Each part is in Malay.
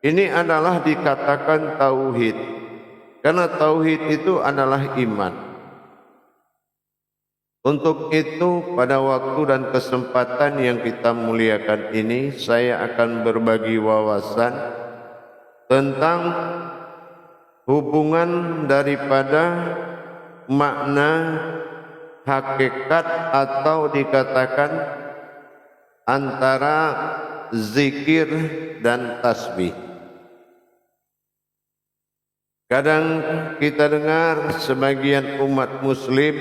Ini adalah dikatakan tauhid, karena tauhid itu adalah iman. Untuk itu pada waktu dan kesempatan yang kita muliakan ini, saya akan berbagi wawasan tentang hubungan daripada makna hakikat atau dikatakan antara zikir dan tasbih. Kadang kita dengar sebagian umat muslim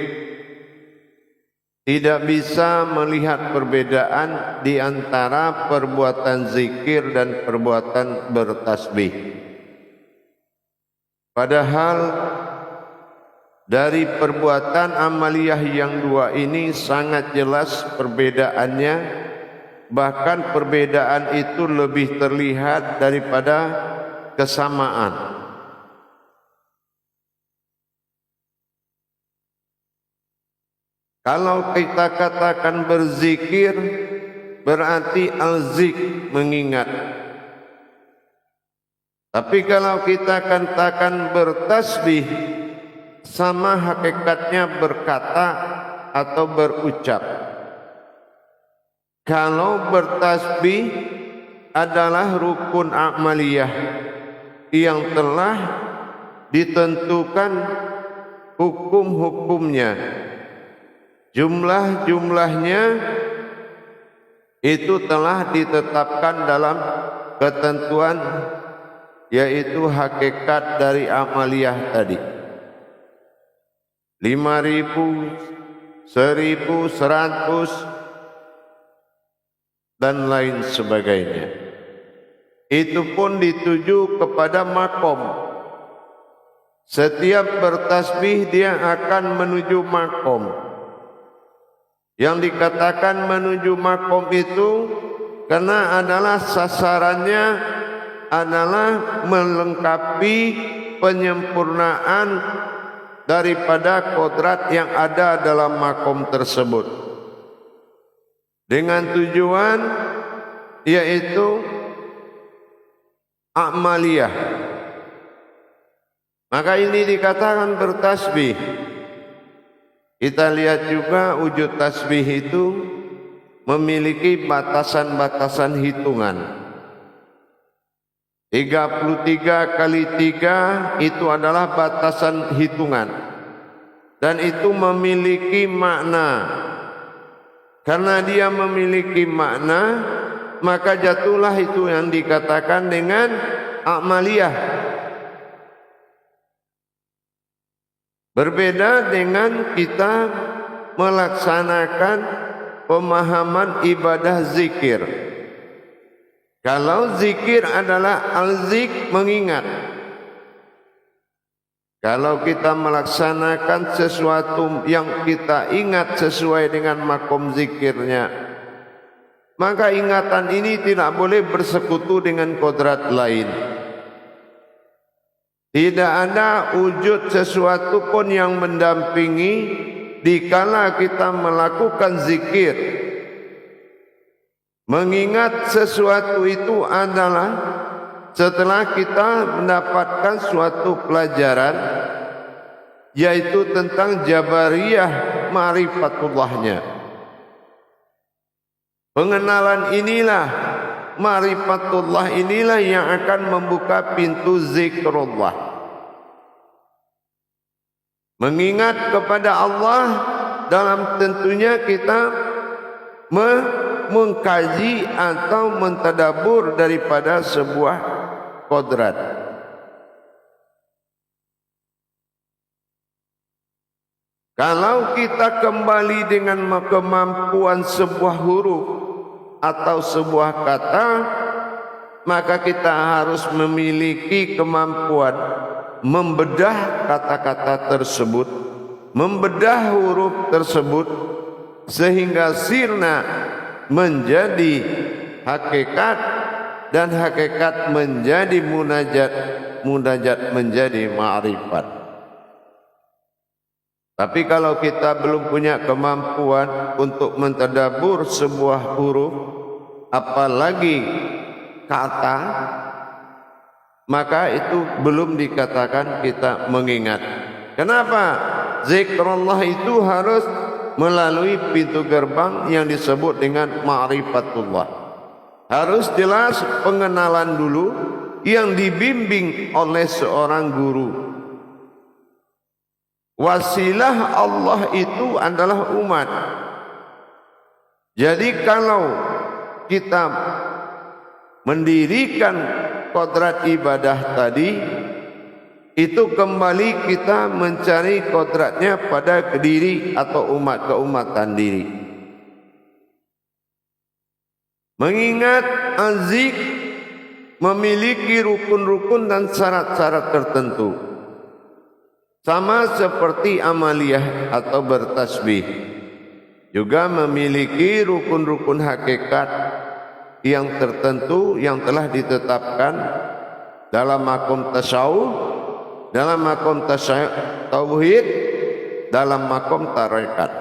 tidak bisa melihat perbedaan di antara perbuatan zikir dan perbuatan bertasbih. Padahal dari perbuatan amaliyah yang dua ini sangat jelas perbedaannya, bahkan perbedaan itu lebih terlihat daripada kesamaan. Kalau kita katakan berzikir, berarti al-zik, mengingat. Tapi kalau kita katakan bertasbih, sama hakikatnya berkata atau berucap. Kalau bertasbih adalah rukun amaliyah yang telah ditentukan hukum-hukumnya. Jumlah-jumlahnya itu telah ditetapkan dalam ketentuan, yaitu hakikat dari amaliyah tadi. 5.000, 1.000, 100 dan lain sebagainya. Itu pun dituju kepada makom. Setiap bertasbih dia akan menuju makom. Yang dikatakan menuju makom itu karena adalah sasarannya adalah melengkapi penyempurnaan daripada kodrat yang ada dalam makom tersebut, dengan tujuan yaitu amaliyah. Maka ini dikatakan bertasbih. Kita lihat juga wujud tasbih itu memiliki batasan-batasan hitungan. 33 kali 3 itu adalah batasan hitungan. Dan itu memiliki makna. Karena dia memiliki makna, maka jatuhlah itu yang dikatakan dengan amaliyah. Berbeda dengan kita melaksanakan pemahaman ibadah zikir. Kalau zikir adalah al-zik, mengingat. Kalau kita melaksanakan sesuatu yang kita ingat sesuai dengan makom zikirnya, maka ingatan ini tidak boleh bersekutu dengan kodrat lain. Tidak ada wujud sesuatu pun yang mendampingi dikala kita melakukan zikir. Mengingat sesuatu itu adalah setelah kita mendapatkan suatu pelajaran, yaitu tentang jabariyah ma'rifatullahnya. Pengenalan inilah, ma'rifatullah inilah yang akan membuka pintu zikrullah. Mengingat kepada Allah dalam tentunya kita mengkaji atau mentadabur daripada sebuah kodrat. Kalau kita kembali dengan kemampuan sebuah huruf atau sebuah kata, maka kita harus memiliki kemampuan membedah kata-kata tersebut, membedah huruf tersebut, sehingga sirna menjadi hakikat dan hakikat menjadi munajat, munajat menjadi ma'rifat. Tapi kalau kita belum punya kemampuan untuk mentadabur sebuah huruf, apalagi kata, maka itu belum dikatakan kita mengingat. Kenapa? Zikrullah itu harus melalui pintu gerbang yang disebut dengan ma'rifatullah. Harus jelas pengenalan dulu yang dibimbing oleh seorang guru. Wasilah Allah itu adalah umat. Jadi kalau kita mendirikan kodrat ibadah tadi, itu kembali kita mencari kodratnya pada diri atau umat keumatan diri. Mengingat azik memiliki rukun-rukun dan syarat-syarat tertentu, sama seperti amaliyah atau bertasbih, juga memiliki rukun-rukun hakikat yang tertentu yang telah ditetapkan dalam makom tasawuf, dalam makom tauhid, dalam makom tarekat.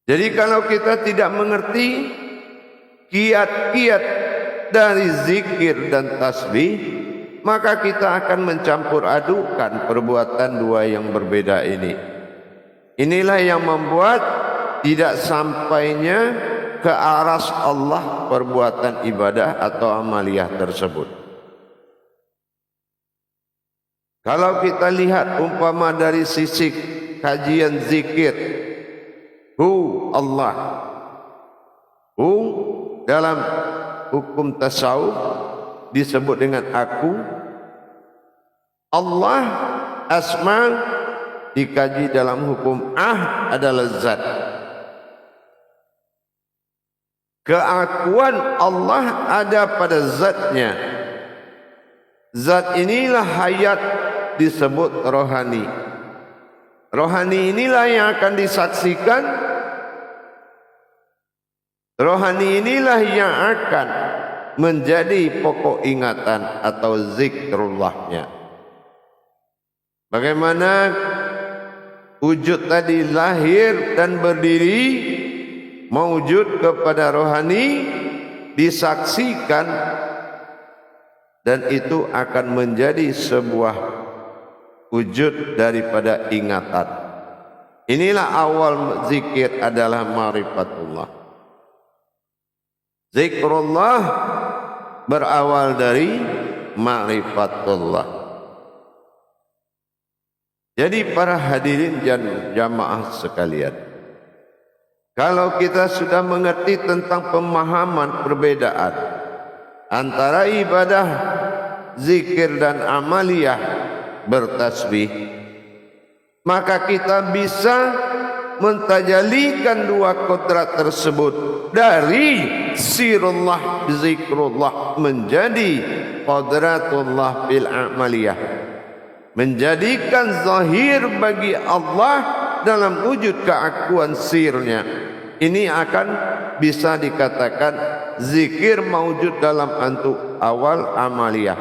Jadi kalau kita tidak mengerti kiat-kiat dari zikir dan tasbih, maka kita akan mencampur adukan perbuatan dua yang berbeda ini. Inilah yang membuat tidak sampainya ke aras Allah perbuatan ibadah atau amaliyah tersebut. Kalau kita lihat umpama dari sisi kajian zikir, Allah, dalam hukum tasawuf disebut dengan aku. Allah asma dikaji dalam hukum adalah zat. Keakuan Allah ada pada zatnya. Zat inilah hayat, disebut rohani. Rohani inilah yang akan disaksikan. Rohani inilah yang akan menjadi pokok ingatan atau zikrullahnya. Bagaimana wujud tadi lahir dan berdiri, mewujud kepada rohani, disaksikan, dan itu akan menjadi sebuah wujud daripada ingatan. Inilah awal zikir adalah ma'rifatullah. Zikrullah berawal dari ma'rifatullah. Jadi para hadirin dan jamaah sekalian, kalau kita sudah mengerti tentang pemahaman perbedaan antara ibadah zikir dan amaliyah bertasbih, maka kita bisa mentajalikan dua kodrat tersebut dari sirullah zikrullah menjadi kodratullah bil amaliyah, menjadikan zahir bagi Allah dalam wujud keakuan sirnya. Ini akan bisa dikatakan zikir mawujud dalam bentuk awal amaliyah.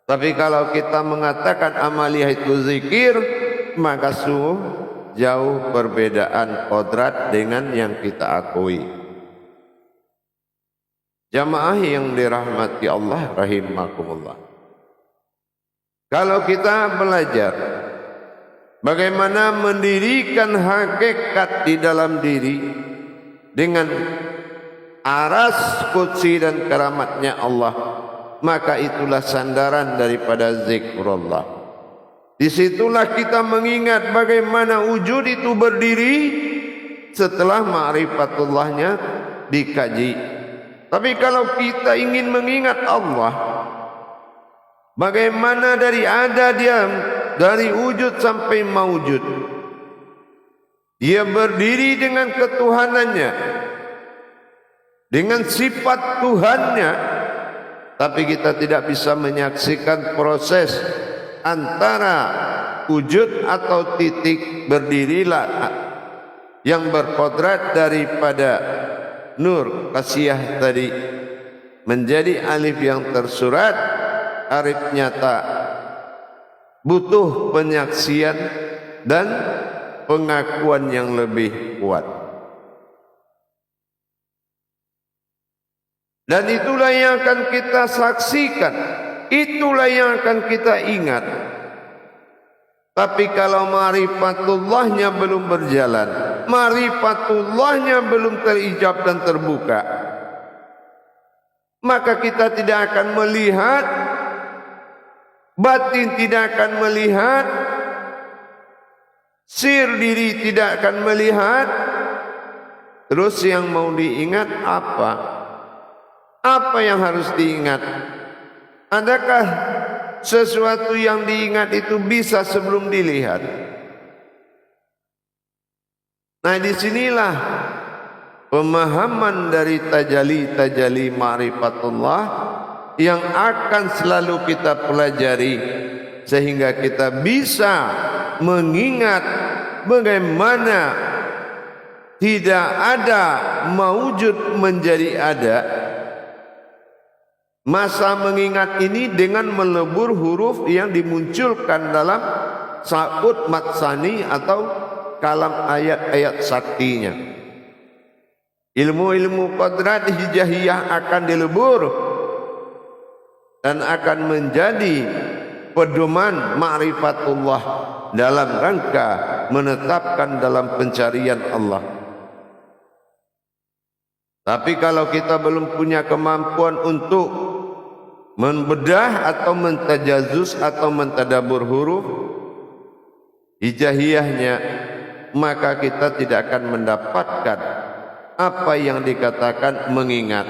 Tapi kalau kita mengatakan amaliyah itu zikir, maka sungguh jauh perbedaan kodrat dengan yang kita akui. Jamaah yang dirahmati Allah rahimakumullah, kalau kita belajar bagaimana mendirikan hakikat di dalam diri dengan aras qudsi dan keramatnya Allah, maka itulah sandaran daripada zikrullah. Disitulah kita mengingat bagaimana wujud itu berdiri setelah ma'rifatullahnya dikaji. Tapi kalau kita ingin mengingat Allah, bagaimana dari ada dia, dari wujud sampai mawujud, dia berdiri dengan ketuhanannya, dengan sifat Tuhannya, tapi kita tidak bisa menyaksikan proses antara wujud atau titik berdirilah yang berkodrat daripada nur kasiyah tadi menjadi alif yang tersurat, arif nyata, butuh penyaksian dan pengakuan yang lebih kuat. Dan itulah yang akan kita saksikan, itulah yang akan kita ingat. Tapi kalau ma'rifatullahnya belum berjalan, ma'rifatullahnya belum terijab dan terbuka, maka kita tidak akan melihat, batin tidak akan melihat, sir diri tidak akan melihat. Terus yang mau diingat apa? Apa yang harus diingat? Adakah sesuatu yang diingat itu bisa sebelum dilihat? Nah, disinilah pemahaman dari tajalli ma'rifatullah yang akan selalu kita pelajari, sehingga kita bisa mengingat bagaimana tidak ada mawujud menjadi ada. Masa mengingat ini dengan melebur huruf yang dimunculkan dalam sa'ud matsani atau kalam ayat-ayat saktinya. Ilmu-ilmu qadrat hijahiyah akan dilebur dan akan menjadi pedoman ma'rifatullah dalam rangka menetapkan dalam pencarian Allah. Tapi kalau kita belum punya kemampuan untuk membedah atau mentajazus atau mentadabur huruf hijahiyahnya, maka kita tidak akan mendapatkan apa yang dikatakan mengingat.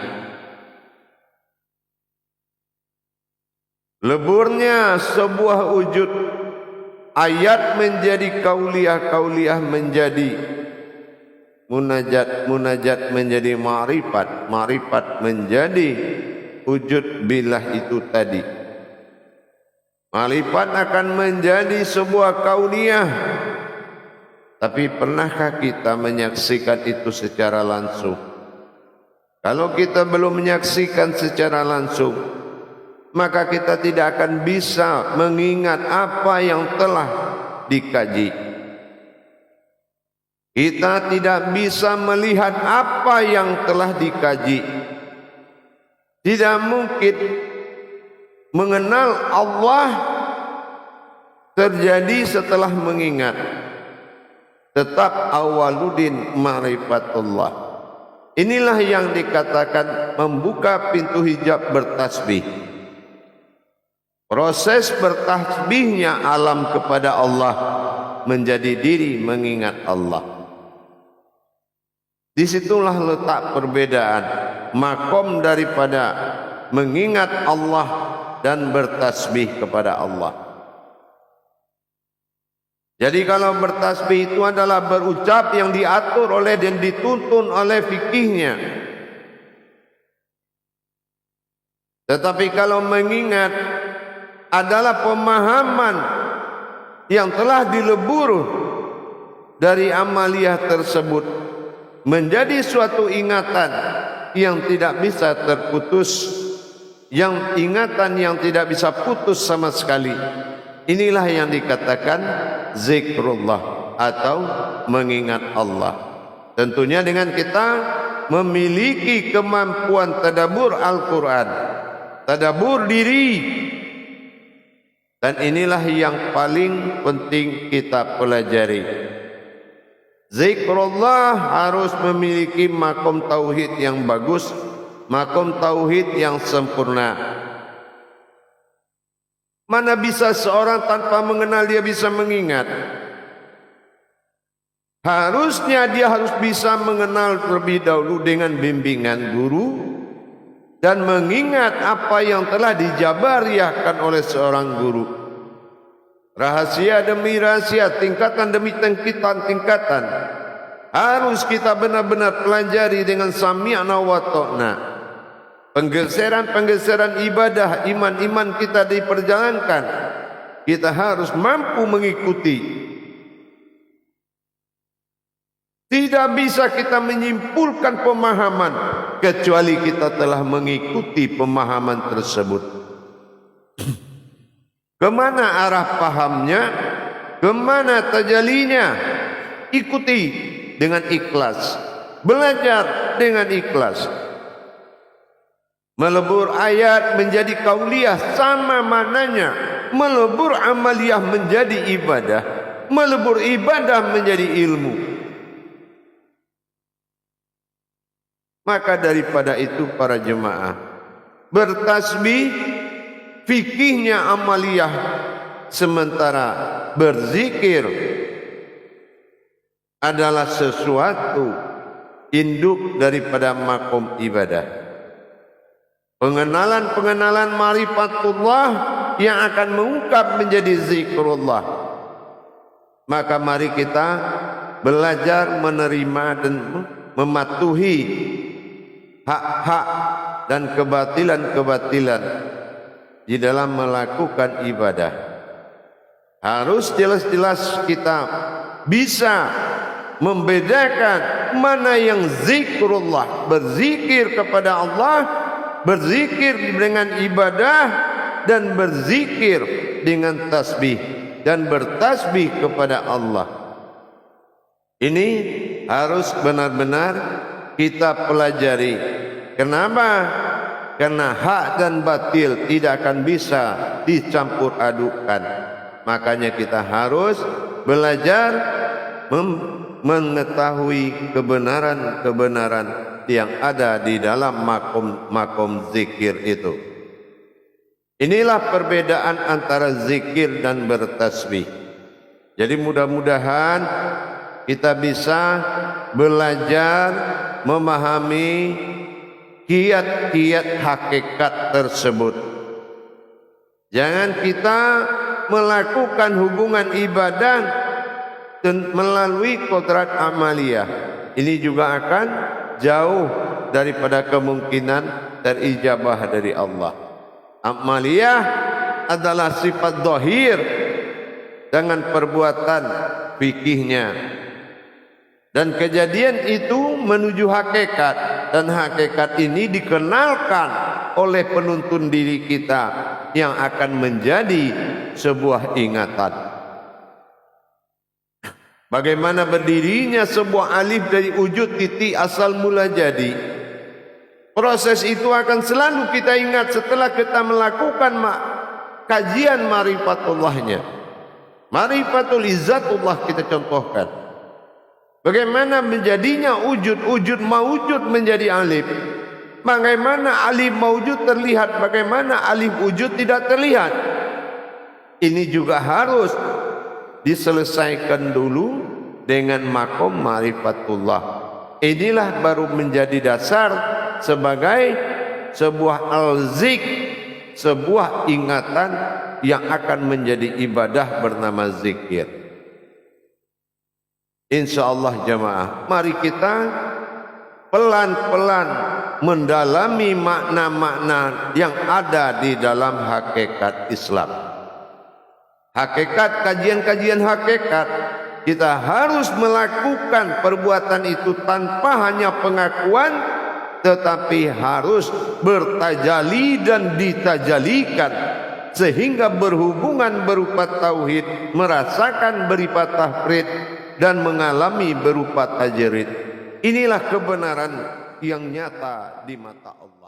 Leburnya sebuah wujud, ayat menjadi kauliyah, kauliyah menjadi munajat, munajat menjadi ma'rifat, ma'rifat menjadi wujud bilah itu tadi. Ma'rifat akan menjadi sebuah kauniyah. Tapi pernahkah kita menyaksikan itu secara langsung? Kalau kita belum menyaksikan secara langsung, maka kita tidak akan bisa mengingat apa yang telah dikaji. Kita tidak bisa melihat apa yang telah dikaji. Tidak mungkin mengenal Allah terjadi setelah mengingat. Tetap awaludin ma'rifatullah. Inilah yang dikatakan membuka pintu hijab bertasbih. Proses bertasbihnya alam kepada Allah menjadi diri mengingat Allah. Disitulah letak perbedaan makom daripada mengingat Allah dan bertasbih kepada Allah. Jadi kalau bertasbih itu adalah berucap yang diatur oleh dan dituntun oleh fikihnya. Tetapi kalau mengingat adalah pemahaman yang telah dilebur dari amaliyah tersebut menjadi suatu ingatan yang tidak bisa terputus, yang ingatan yang tidak bisa putus sama sekali. Inilah yang dikatakan zikrullah atau mengingat Allah. Tentunya dengan kita memiliki kemampuan tadabbur Al-Quran, tadabbur diri. Dan inilah yang paling penting kita pelajari. Zikrullah harus memiliki makom tauhid yang bagus, makom tauhid yang sempurna. Mana bisa seorang tanpa mengenal dia bisa mengingat? Harusnya dia harus bisa mengenal terlebih dahulu dengan bimbingan guru dan mengingat apa yang telah dijabariahkan oleh seorang guru. Rahasia demi rahasia, tingkatan demi tingkatan harus kita benar-benar pelajari dengan sami'na wa ta'na. Penggeseran-penggeseran ibadah iman-iman kita diperjalankan, kita harus mampu mengikuti. Tidak bisa kita menyimpulkan pemahaman kecuali kita telah mengikuti pemahaman tersebut. Kemana arah pahamnya, kemana tajalinya, ikuti dengan ikhlas, belajar dengan ikhlas. Melebur ayat menjadi kauliyah sama maknanya. Melebur amaliyah menjadi ibadah. Melebur ibadah menjadi ilmu. Maka daripada itu para jemaah, bertasbih fikihnya amaliyah, sementara berzikir adalah sesuatu induk daripada makom ibadah. Pengenalan-pengenalan marifatullah yang akan mengungkap menjadi zikrullah. Maka mari kita belajar menerima dan mematuhi hak-hak dan kebatilan-kebatilan di dalam melakukan ibadah. Harus jelas-jelas kita bisa membedakan mana yang zikrullah, berzikir kepada Allah, berzikir dengan ibadah, dan berzikir dengan tasbih dan bertasbih kepada Allah. Ini harus benar-benar kita pelajari. Kenapa? Karena hak dan batil tidak akan bisa dicampur adukan. Makanya kita harus belajar mengetahui kebenaran-kebenaran yang ada di dalam makom zikir itu. Inilah perbedaan antara zikir dan bertasbih. Jadi mudah-mudahan kita bisa belajar memahami kiat-kiat hakikat tersebut. Jangan kita melakukan hubungan ibadah dan melalui kodrat amaliyah. Ini juga akan jauh daripada kemungkinan terijabah dari Allah. Amaliyah adalah sifat zahir dengan perbuatan fikihnya, dan kejadian itu menuju hakikat, dan hakikat ini dikenalkan oleh penuntun diri kita yang akan menjadi sebuah ingatan. Bagaimana berdirinya sebuah alif dari wujud titik asal mula jadi. Proses itu akan selalu kita ingat setelah kita melakukan kajian marifatullahnya. Marifatul izzatullah kita contohkan. Bagaimana menjadinya wujud maujud menjadi alif. Bagaimana alif maujud terlihat, bagaimana alif wujud tidak terlihat. Ini juga harus diselesaikan dulu dengan makom marifatullah. Inilah baru menjadi dasar sebagai sebuah al-zik, sebuah ingatan yang akan menjadi ibadah bernama zikir. InsyaAllah jamaah, mari kita pelan-pelan mendalami makna-makna yang ada di dalam hakikat Islam. Hakikat, kajian-kajian hakikat, kita harus melakukan perbuatan itu tanpa hanya pengakuan, tetapi harus bertajali dan ditajalikan, sehingga berhubungan berupa tauhid, merasakan berupa tahrid, dan mengalami berupa tajrid. Inilah kebenaran yang nyata di mata Allah.